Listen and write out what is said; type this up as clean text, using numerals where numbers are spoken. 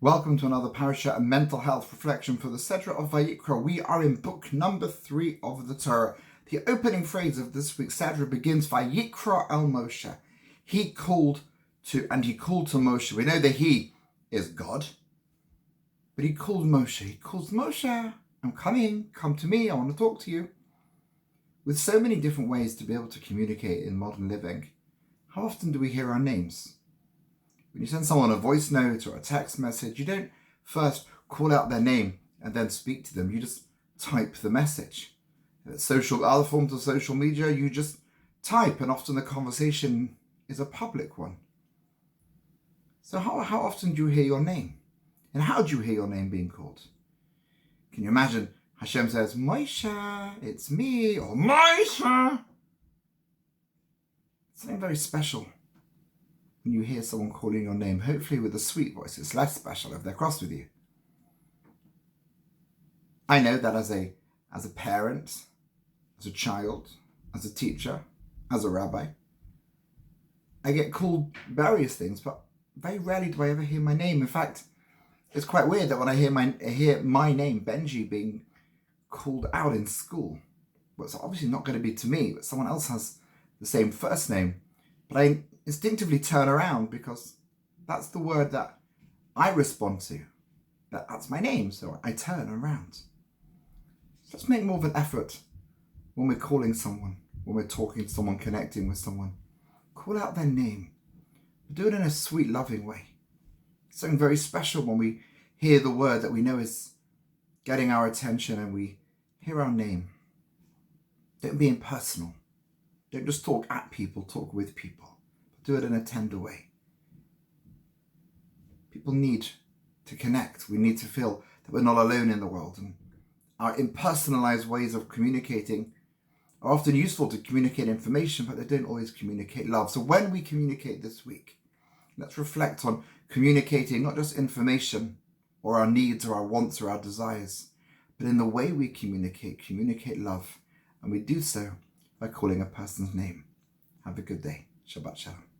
Welcome to another Parasha, a mental health reflection for the Sedra of Vayikra. We are in book number 3 of the Torah. The opening phrase of this week's Sedra begins, Vayikra el Moshe. He called to Moshe. We know that he is God, but he called Moshe. He calls Moshe, I'm coming, come to me, I want to talk to you. With so many different ways to be able to communicate in modern living, how often do we hear our names? When you send someone a voice note or a text message, you don't first call out their name and then speak to them. You just type the message. Other forms of social media, you just type, and often the conversation is a public one. So how often do you hear your name? And how do you hear your name being called? Can you imagine Hashem says, Moshe, it's me, or Moshe? Something very special when you hear someone calling your name, hopefully with a sweet voice. It's less special if they're cross with you. I know that as a parent, as a child, as a teacher, as a rabbi, I get called various things, but very rarely do I ever hear my name. In fact, it's quite weird that when I hear my name, Benji, being called out in school, well, it's obviously not going to be to me, but someone else has the same first name. But I instinctively turn around because that's the word that I respond to. That's my name, so I turn around. So let's make more of an effort when we're calling someone, when we're talking to someone, connecting with someone. Call out their name. Do it in a sweet, loving way. It's something very special when we hear the word that we know is getting our attention and we hear our name. Don't be impersonal. Don't just talk at people, talk with people. Do it in a tender way. People need to connect. We need to feel that we're not alone in the world. And our impersonalized ways of communicating are often useful to communicate information, but they don't always communicate love. So when we communicate this week, let's reflect on communicating not just information or our needs or our wants or our desires, but in the way we communicate love. And we do so by calling a person's name. Have a good day. Shabbat Shalom.